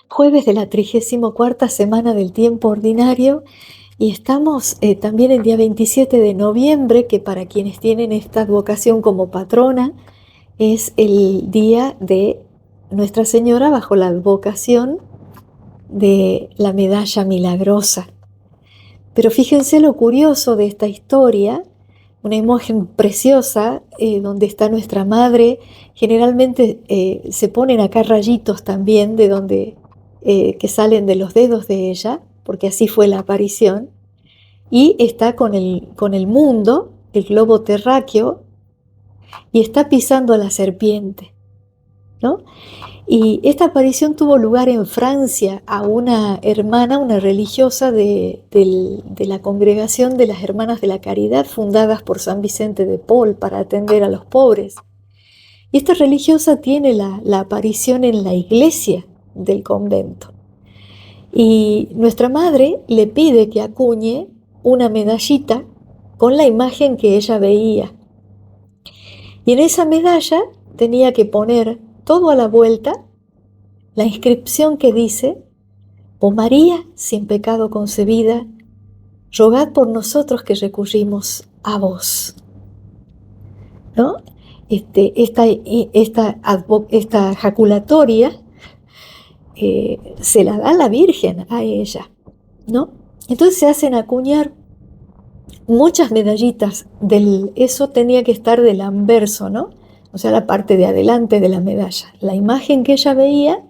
Jueves de la 34ª semana del tiempo ordinario y estamos también el día 27 de noviembre, que para quienes tienen esta advocación como patrona es el día de Nuestra Señora bajo la advocación de la medalla milagrosa. Pero fíjense lo curioso de esta historia, una imagen preciosa donde está nuestra madre. Generalmente se ponen acá rayitos también de donde que salen de los dedos de ella, porque así fue la aparición, y está con el mundo, el globo terráqueo, y está pisando a la serpiente, ¿no? Y esta aparición tuvo lugar en Francia a una hermana, una religiosa de la congregación de las Hermanas de la Caridad, fundadas por San Vicente de Paul para atender a los pobres. Y esta religiosa tiene la aparición en la iglesia del convento. Y nuestra madre le pide que acuñe una medallita con la imagen que ella veía. Y en esa medalla tenía que poner todo a la vuelta la inscripción que dice: «Oh María, sin pecado concebida, rogad por nosotros que recurrimos a vos», ¿no? Esta jaculatoria se la da la Virgen a ella, ¿no? Entonces se hacen acuñar muchas medallitas. Eso tenía que estar del anverso, ¿no? O sea, la parte de adelante de la medalla, la imagen que ella veía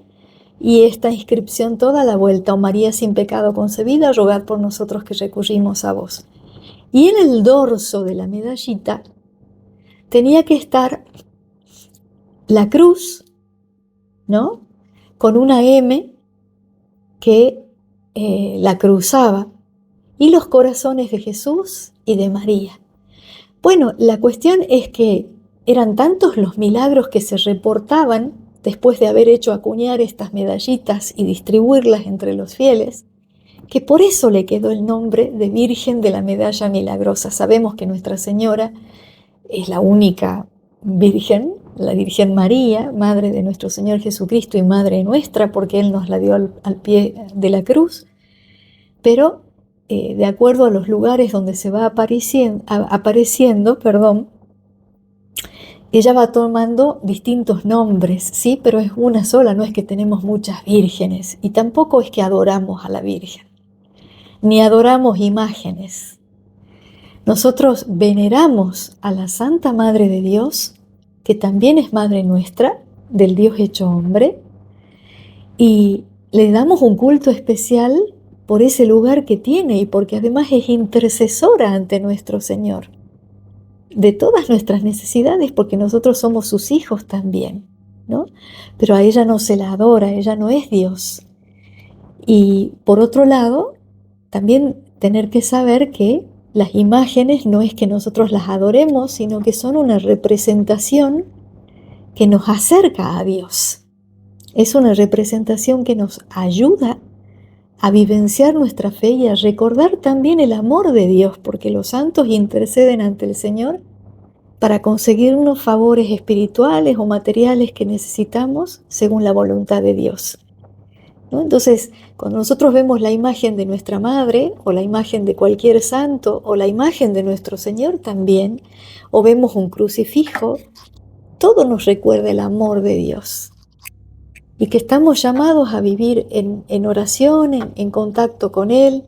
y esta inscripción toda a la vuelta: «Oh María, sin pecado concebida, rogad por nosotros que recurrimos a vos». Y en el dorso de la medallita tenía que estar la cruz, ¿no? Con una M que la cruzaba, y los corazones de Jesús y de María. Bueno, la cuestión es que eran tantos los milagros que se reportaban después de haber hecho acuñar estas medallitas y distribuirlas entre los fieles, que por eso le quedó el nombre de Virgen de la Medalla Milagrosa. Sabemos que Nuestra Señora es la única Virgen, la Virgen María, Madre de nuestro Señor Jesucristo y Madre nuestra, porque Él nos la dio al pie de la cruz, pero de acuerdo a los lugares donde se va apareciendo, ella va tomando distintos nombres, ¿sí? Pero es una sola, no es que tenemos muchas vírgenes, y tampoco es que adoramos a la Virgen, ni adoramos imágenes. Nosotros veneramos a la Santa Madre de Dios, que también es Madre nuestra, del Dios hecho hombre, y le damos un culto especial por ese lugar que tiene y porque además es intercesora ante nuestro Señor de todas nuestras necesidades, porque nosotros somos sus hijos también, ¿no? Pero a ella no se la adora, ella no es Dios. Y por otro lado, también tener que saber que las imágenes no es que nosotros las adoremos, sino que son una representación que nos acerca a Dios. Es una representación que nos ayuda a vivenciar nuestra fe y a recordar también el amor de Dios, porque los santos interceden ante el Señor para conseguir unos favores espirituales o materiales que necesitamos según la voluntad de Dios, ¿no? Entonces, cuando nosotros vemos la imagen de nuestra Madre, o la imagen de cualquier santo, o la imagen de nuestro Señor también, o vemos un crucifijo, todo nos recuerda el amor de Dios. Y que estamos llamados a vivir en oración, en contacto con Él,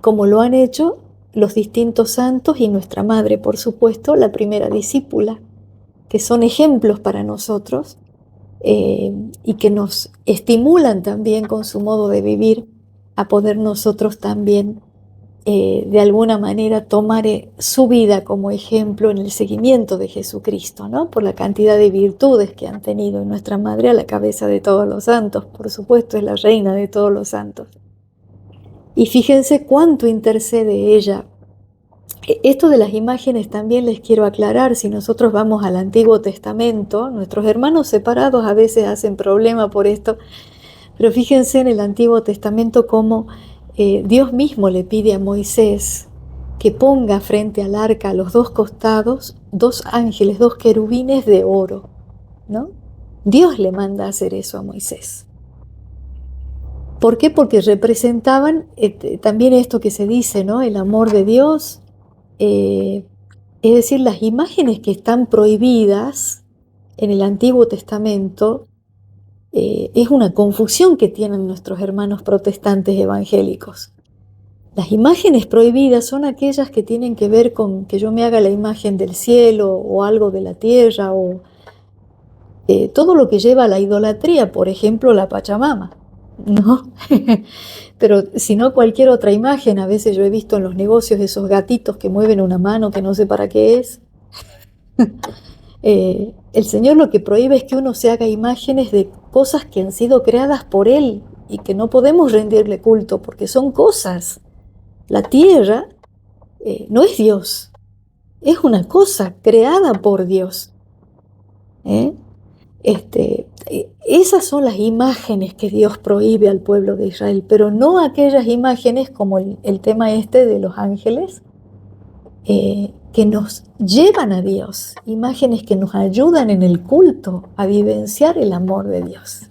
como lo han hecho los distintos santos y nuestra Madre, por supuesto, la primera discípula, que son ejemplos para nosotros y que nos estimulan también con su modo de vivir a poder nosotros también de alguna manera tomar su vida como ejemplo en el seguimiento de Jesucristo, ¿no? Por la cantidad de virtudes que han tenido. Y nuestra Madre, a la cabeza de todos los santos, por supuesto, es la reina de todos los santos. Y fíjense cuánto intercede ella. Esto de las imágenes también les quiero aclarar. Si nosotros vamos al Antiguo Testamento, nuestros hermanos separados a veces hacen problema por esto, pero fíjense en el Antiguo Testamento cómo Dios mismo le pide a Moisés que ponga frente al arca a los dos costados dos ángeles, dos querubines de oro, ¿no? Dios le manda a hacer eso a Moisés. ¿Por qué? Porque representaban también esto que se dice, ¿no? El amor de Dios. Es decir, las imágenes que están prohibidas en el Antiguo Testamento es una confusión que tienen nuestros hermanos protestantes evangélicos. Las imágenes prohibidas son aquellas que tienen que ver con que yo me haga la imagen del cielo o algo de la tierra o todo lo que lleva a la idolatría, por ejemplo, la Pachamama, ¿no? Pero si no cualquier otra imagen, a veces yo he visto en los negocios esos gatitos que mueven una mano que no sé para qué es. El Señor lo que prohíbe es que uno se haga imágenes de cosas que han sido creadas por Él y que no podemos rendirle culto porque son cosas. La tierra no es Dios, es una cosa creada por Dios. ¿eh? Esas son las imágenes que Dios prohíbe al pueblo de Israel, pero no aquellas imágenes como el tema este de los ángeles, que nos llevan a Dios, imágenes que nos ayudan en el culto a vivenciar el amor de Dios.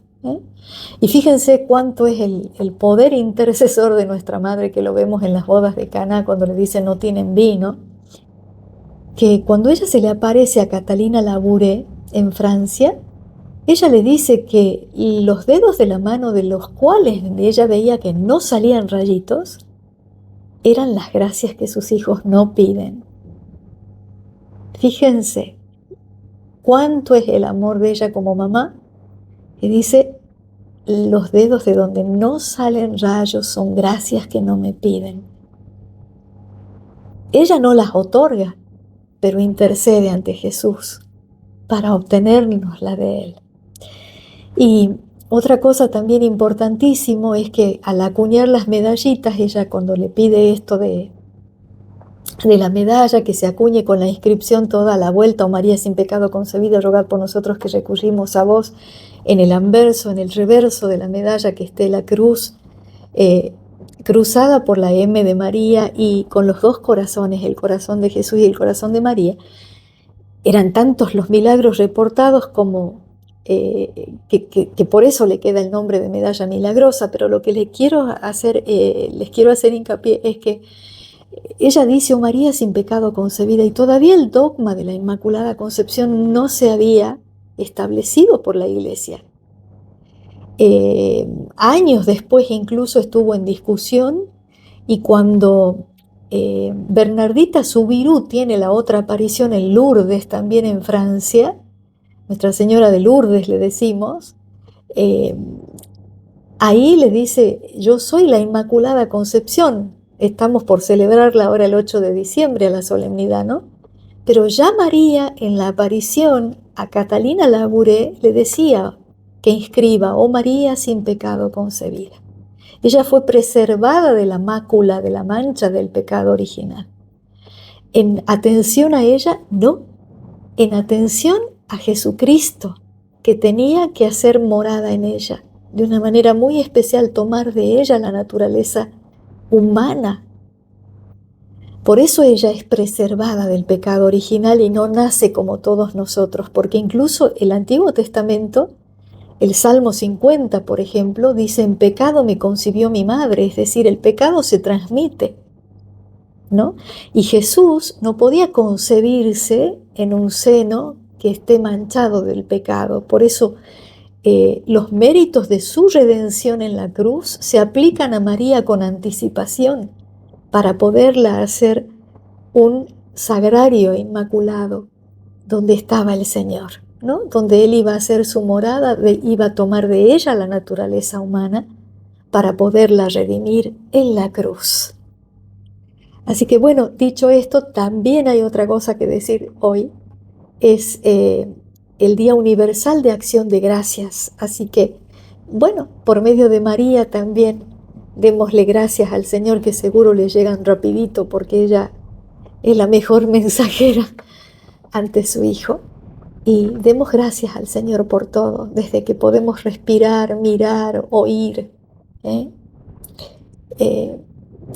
Y fíjense cuánto es el poder intercesor de nuestra madre, que lo vemos en las bodas de Caná cuando le dicen no tienen vino, que cuando ella se le aparece a Catalina Labouré en Francia, ella le dice que los dedos de la mano de los cuales ella veía que no salían rayitos eran las gracias que sus hijos no piden. Fíjense cuánto es el amor de ella como mamá, que dice, los dedos de donde no salen rayos son gracias que no me piden. Ella no las otorga, pero intercede ante Jesús para obtenernos la de Él. Y otra cosa también importantísimo es que al acuñar las medallitas, ella cuando le pide esto de la medalla, que se acuñe con la inscripción toda a la vuelta, oh María sin pecado concebida, rogad por nosotros que recurrimos a vos, en el anverso, en el reverso de la medalla que esté la cruz, cruzada por la M de María y con los dos corazones, el corazón de Jesús y el corazón de María. Eran tantos los milagros reportados como que por eso le queda el nombre de medalla milagrosa, pero lo que les quiero hacer hincapié es que ella dice, oh María sin pecado concebida, y todavía el dogma de la Inmaculada Concepción no se había establecido por la Iglesia. Años después incluso estuvo en discusión, y cuando Bernardita Soubirous tiene la otra aparición en Lourdes, también en Francia, Nuestra Señora de Lourdes le decimos, ahí le dice, yo soy la Inmaculada Concepción. Estamos por celebrarla ahora el 8 de diciembre a la solemnidad, ¿no? Pero ya María en la aparición a Catalina Labouré le decía que inscriba, oh María sin pecado concebida. Ella fue preservada de la mácula, de la mancha del pecado original. En atención a ella, no. En atención a Jesucristo, que tenía que hacer morada en ella. De una manera muy especial, tomar de ella la naturaleza humana. Por eso ella es preservada del pecado original y no nace como todos nosotros, porque incluso el Antiguo Testamento, el Salmo 50, por ejemplo, dice, en pecado me concibió mi madre, es decir, el pecado se transmite, ¿no? Y Jesús no podía concebirse en un seno que esté manchado del pecado. Por eso los méritos de su redención en la cruz se aplican a María con anticipación para poderla hacer un sagrario inmaculado donde estaba el Señor, ¿no? Donde Él iba a hacer su morada, iba a tomar de ella la naturaleza humana para poderla redimir en la cruz. Así que bueno, dicho esto, también hay otra cosa que decir hoy. Es el Día Universal de Acción de Gracias. Así que, bueno, por medio de María también démosle gracias al Señor, que seguro le llegan rapidito porque ella es la mejor mensajera ante su Hijo. Y demos gracias al Señor por todo, desde que podemos respirar, mirar, oír,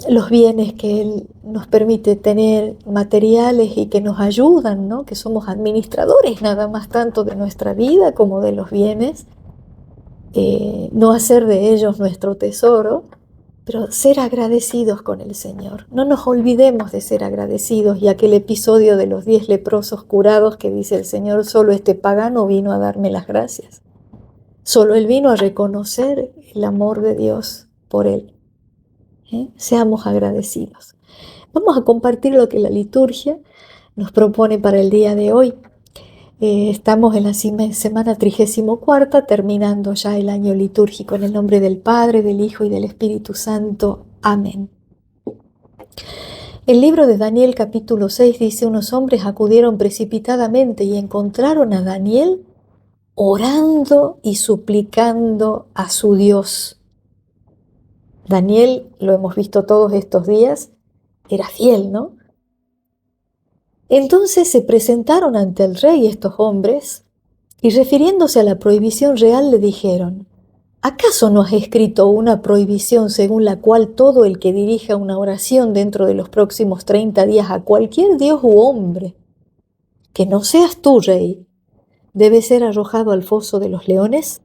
los bienes que Él nos permite tener, materiales, y que nos ayudan, ¿no? Que somos administradores nada más tanto de nuestra vida como de los bienes. no hacer de ellos nuestro tesoro, pero ser agradecidos con el Señor. No nos olvidemos de ser agradecidos, y aquel episodio de los 10 leprosos curados que dice el Señor, solo este pagano vino a darme las gracias. Solo él vino a reconocer el amor de Dios por él. Seamos agradecidos. Vamos a compartir lo que la liturgia nos propone para el día de hoy. Estamos en la semana 34, terminando ya el año litúrgico, en el nombre del Padre, del Hijo y del Espíritu Santo. Amén. El libro de Daniel capítulo 6 dice: unos hombres acudieron precipitadamente y encontraron a Daniel orando y suplicando a su Dios. Daniel, lo hemos visto todos estos días, era fiel, ¿no? Entonces se presentaron ante el rey estos hombres y, refiriéndose a la prohibición real, le dijeron: ¿acaso no has escrito una prohibición según la cual todo el que dirija una oración dentro de los próximos 30 días a cualquier dios u hombre, que no seas tú, rey, debe ser arrojado al foso de los leones?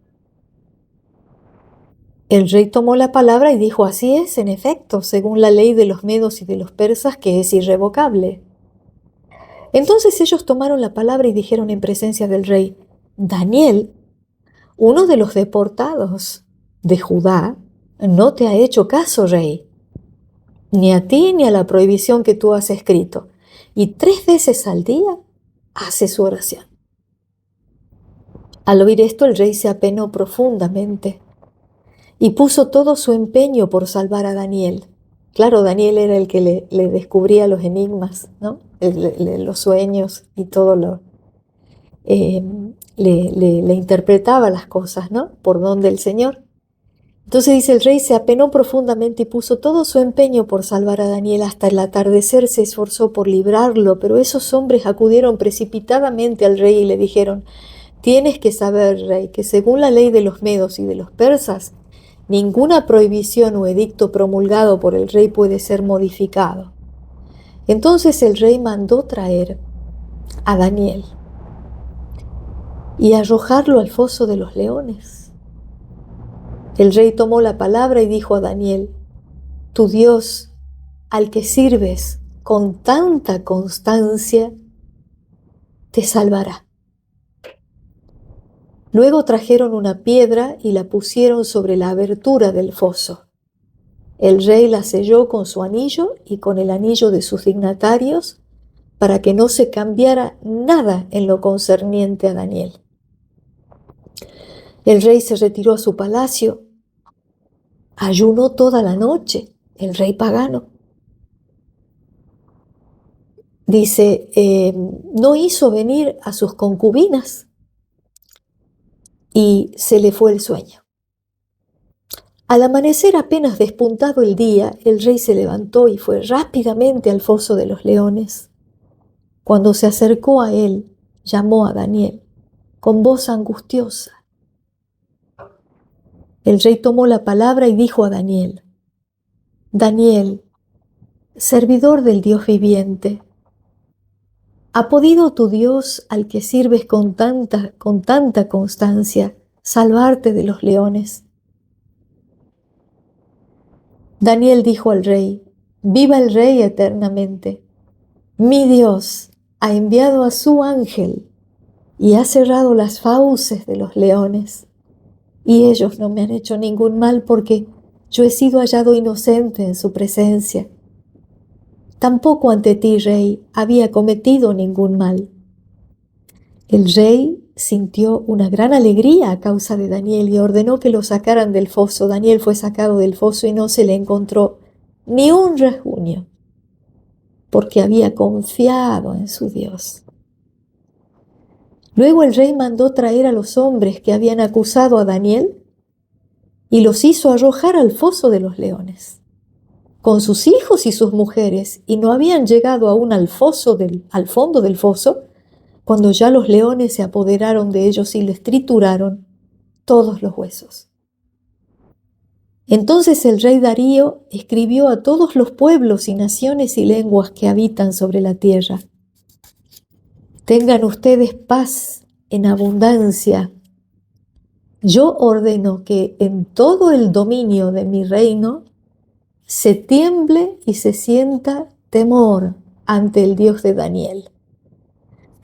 El rey tomó la palabra y dijo: así es, en efecto, según la ley de los medos y de los persas, que es irrevocable. Entonces ellos tomaron la palabra y dijeron en presencia del rey: Daniel, uno de los deportados de Judá, no te ha hecho caso, rey, ni a ti ni a la prohibición que tú has escrito, y 3 veces al día hace su oración. Al oír esto, el rey se apenó profundamente y puso todo su empeño por salvar a Daniel. Claro, Daniel era el que le descubría los enigmas, ¿no? Los sueños y todo le interpretaba las cosas, ¿no? Por don del Señor. Entonces dice: el rey se apenó profundamente y puso todo su empeño por salvar a Daniel. Hasta el atardecer se esforzó por librarlo, pero esos hombres acudieron precipitadamente al rey y le dijeron: tienes que saber, rey, que según la ley de los medos y de los persas, ninguna prohibición o edicto promulgado por el rey puede ser modificado. Entonces el rey mandó traer a Daniel y arrojarlo al foso de los leones. El rey tomó la palabra y dijo a Daniel: tu Dios, al que sirves con tanta constancia, te salvará. Luego trajeron una piedra y la pusieron sobre la abertura del foso. El rey la selló con su anillo y con el anillo de sus dignatarios, para que no se cambiara nada en lo concerniente a Daniel. El rey se retiró a su palacio, ayunó toda la noche, el rey pagano. Dice, no hizo venir a sus concubinas y se le fue el sueño. Al amanecer, apenas despuntado el día, el rey se levantó y fue rápidamente al foso de los leones. Cuando se acercó a él, llamó a Daniel con voz angustiosa. El rey tomó la palabra y dijo a Daniel: Daniel, servidor del Dios viviente, ¿ha podido tu Dios, al que sirves con tanta constancia, salvarte de los leones? Daniel dijo al rey: viva el rey eternamente. Mi Dios ha enviado a su ángel y ha cerrado las fauces de los leones, y ellos no me han hecho ningún mal, porque yo he sido hallado inocente en su presencia. Tampoco ante ti, rey, había cometido ningún mal. El rey sintió una gran alegría a causa de Daniel y ordenó que lo sacaran del foso. Daniel fue sacado del foso y no se le encontró ni un rasguño, porque había confiado en su Dios. Luego el rey mandó traer a los hombres que habían acusado a Daniel y los hizo arrojar al foso de los leones, con sus hijos y sus mujeres, y no habían llegado aún al fondo del foso, cuando ya los leones se apoderaron de ellos y les trituraron todos los huesos. Entonces el rey Darío escribió a todos los pueblos y naciones y lenguas que habitan sobre la tierra: tengan ustedes paz en abundancia. Yo ordeno que en todo el dominio de mi reino se tiemble y se sienta temor ante el Dios de Daniel,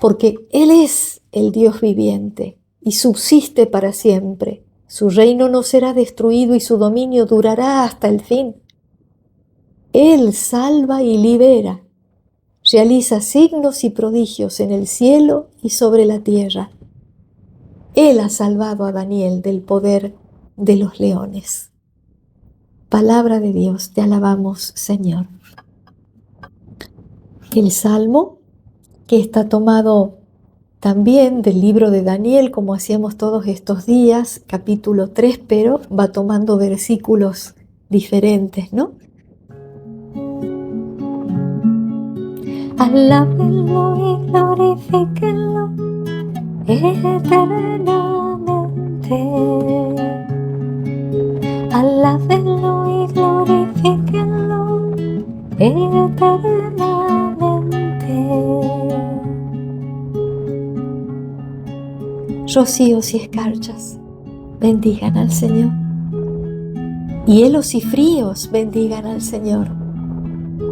porque Él es el Dios viviente y subsiste para siempre. Su reino no será destruido y su dominio durará hasta el fin. Él salva y libera, realiza signos y prodigios en el cielo y sobre la tierra. Él ha salvado a Daniel del poder de los leones. Palabra de Dios, te alabamos, Señor. El Salmo, que está tomado también del libro de Daniel, como hacíamos todos estos días, capítulo 3, pero va tomando versículos diferentes, ¿no? Alábenlo y glorifíquenlo eternamente. Alábenlo y glorifíquenlo eternamente. Rocíos y escarchas bendigan al Señor. Hielos y fríos bendigan al Señor.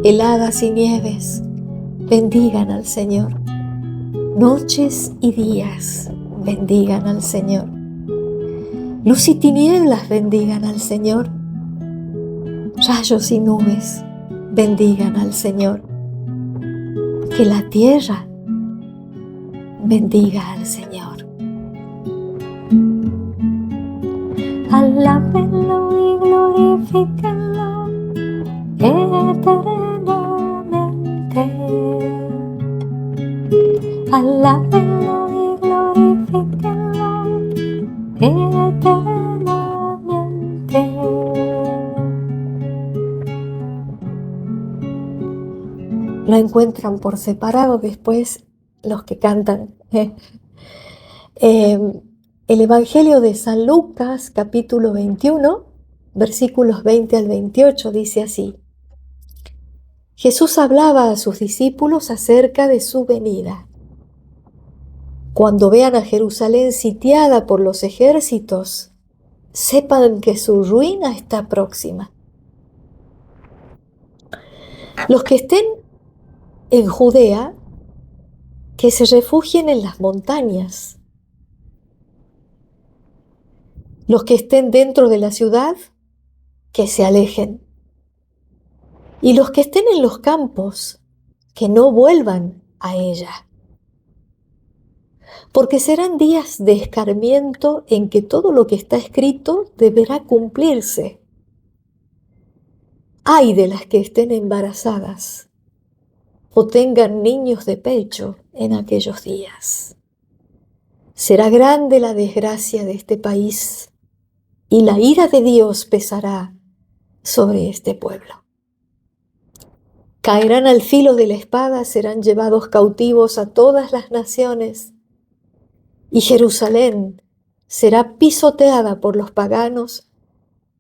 Heladas y nieves bendigan al Señor. Noches y días bendigan al Señor. Luz y tinieblas bendigan al Señor. Rayos y nubes bendigan al Señor. Que la tierra bendiga al Señor. Alábenlo y glorifíquenlo eternamente. Alábenlo y glorifíquenlo eternamente. Lo encuentran por separado después los que cantan. El Evangelio de San Lucas, capítulo 21, versículos 20 al 28, dice así: Jesús hablaba a sus discípulos acerca de su venida. Cuando vean a Jerusalén sitiada por los ejércitos, sepan que su ruina está próxima. Los que estén en Judea, que se refugien en las montañas. Los que estén dentro de la ciudad, que se alejen. Y los que estén en los campos, que no vuelvan a ella. Porque serán días de escarmiento en que todo lo que está escrito deberá cumplirse. Ay de las que estén embarazadas o tengan niños de pecho en aquellos días. Será grande la desgracia de este país y la ira de Dios pesará sobre este pueblo. Caerán al filo de la espada, serán llevados cautivos a todas las naciones, y Jerusalén será pisoteada por los paganos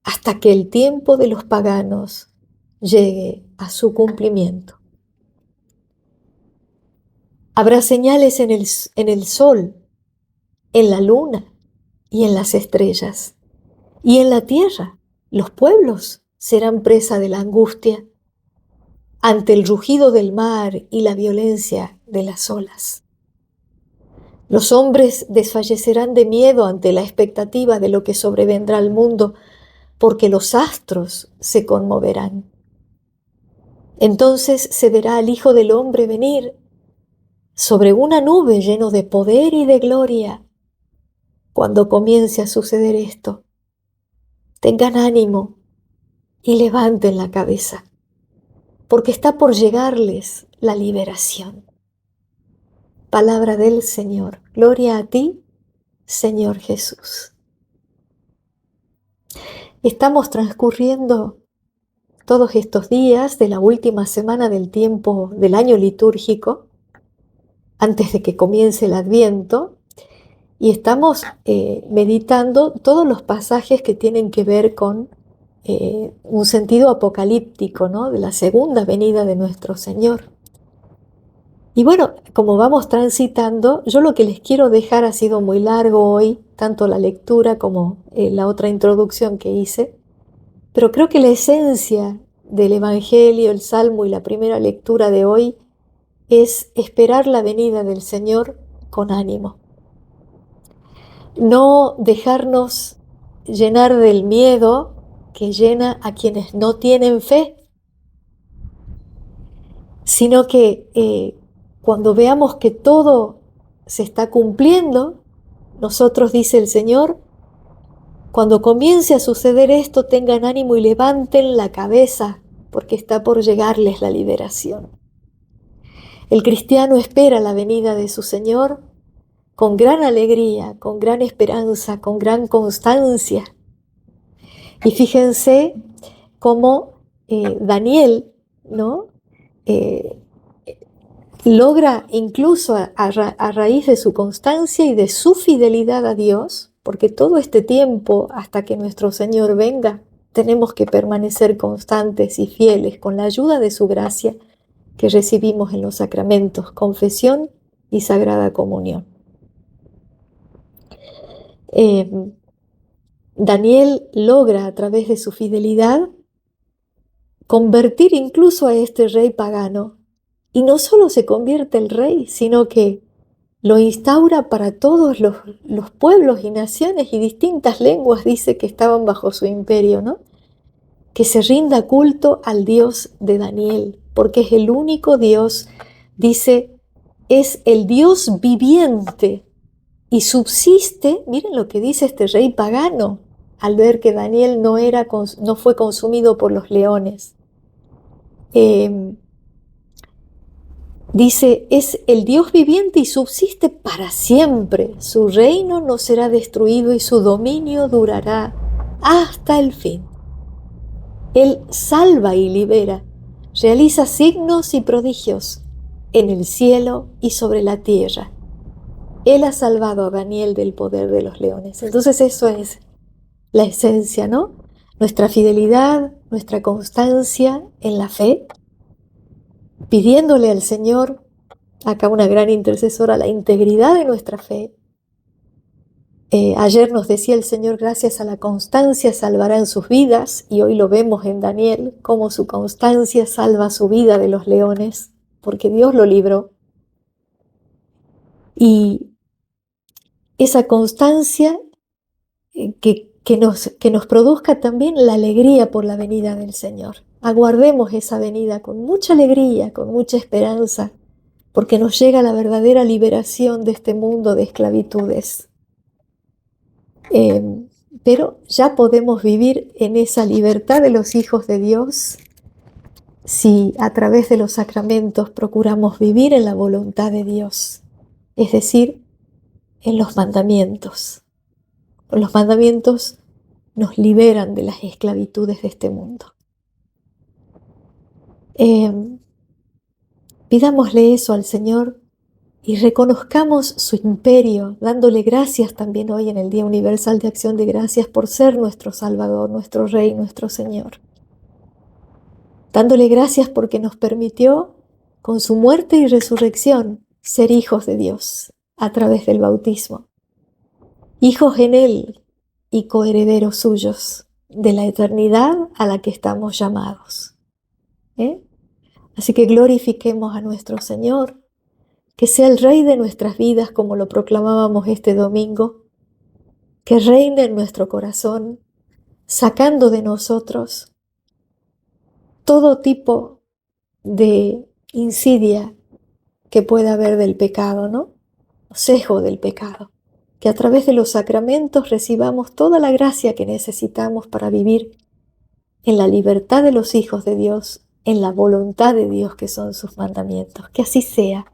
hasta que el tiempo de los paganos llegue a su cumplimiento. Habrá señales en el sol, en la luna y en las estrellas. Y en la tierra los pueblos serán presa de la angustia ante el rugido del mar y la violencia de las olas. Los hombres desfallecerán de miedo ante la expectativa de lo que sobrevendrá al mundo, porque los astros se conmoverán. Entonces se verá al Hijo del Hombre venir sobre una nube lleno de poder y de gloria. Cuando comience a suceder esto, tengan ánimo y levanten la cabeza, porque está por llegarles la liberación. Palabra del Señor. Gloria a ti, Señor Jesús. Estamos transcurriendo todos estos días de la última semana del tiempo del año litúrgico, antes de que comience el Adviento, y estamos meditando todos los pasajes que tienen que ver con un sentido apocalíptico, ¿no? De la segunda venida de nuestro Señor. Y bueno, como vamos transitando, yo lo que les quiero dejar ha sido muy largo hoy, tanto la lectura como la otra introducción que hice, pero creo que la esencia del Evangelio, el Salmo y la primera lectura de hoy es esperar la venida del Señor con ánimo. No dejarnos llenar del miedo que llena a quienes no tienen fe, sino que cuando veamos que todo se está cumpliendo, nosotros, dice el Señor, cuando comience a suceder esto, tengan ánimo y levanten la cabeza, porque está por llegarles la liberación. El cristiano espera la venida de su Señor con gran alegría, con gran esperanza, con gran constancia. Y fíjense cómo Daniel, ¿no? Logra incluso a raíz de su constancia y de su fidelidad a Dios, porque todo este tiempo hasta que nuestro Señor venga, tenemos que permanecer constantes y fieles con la ayuda de su gracia que recibimos en los sacramentos, confesión y sagrada comunión. Daniel logra a través de su fidelidad convertir incluso a este rey pagano. Y no solo se convierte el rey, sino que lo instaura para todos los pueblos y naciones y distintas lenguas, dice, que estaban bajo su imperio, ¿no? Que se rinda culto al Dios de Daniel, porque es el único Dios, dice, es el Dios viviente y subsiste. Miren lo que dice este rey pagano al ver que Daniel no fue consumido por los leones. Dice, es el Dios viviente y subsiste para siempre. Su reino no será destruido y su dominio durará hasta el fin. Él salva y libera, realiza signos y prodigios en el cielo y sobre la tierra. Él ha salvado a Daniel del poder de los leones. Entonces eso es la esencia, ¿no? Nuestra fidelidad, nuestra constancia en la fe, pidiéndole al Señor, acá una gran intercesora, la integridad de nuestra fe. Ayer nos decía el Señor, gracias a la constancia salvarán sus vidas, y hoy lo vemos en Daniel, cómo su constancia salva su vida de los leones, porque Dios lo libró. Y esa constancia que nos produzca también la alegría por la venida del Señor. Aguardemos esa venida con mucha alegría, con mucha esperanza, porque nos llega la verdadera liberación de este mundo de esclavitudes. Pero ya podemos vivir en esa libertad de los hijos de Dios si a través de los sacramentos procuramos vivir en la voluntad de Dios, es decir, en los mandamientos. Los mandamientos nos liberan de las esclavitudes de este mundo. Pidámosle eso al Señor y reconozcamos su imperio, dándole gracias también hoy en el Día Universal de Acción de Gracias por ser nuestro Salvador, nuestro Rey, nuestro Señor. Dándole gracias porque nos permitió, con su muerte y resurrección, ser hijos de Dios a través del bautismo. Hijos en Él y coherederos suyos de la eternidad a la que estamos llamados. Así que glorifiquemos a nuestro Señor, que sea el Rey de nuestras vidas, como lo proclamábamos este domingo, que reine en nuestro corazón, sacando de nosotros todo tipo de insidia que pueda haber del pecado, ¿no? Sesgo del pecado. Que a través de los sacramentos recibamos toda la gracia que necesitamos para vivir en la libertad de los hijos de Dios, en la voluntad de Dios que son sus mandamientos. Que así sea.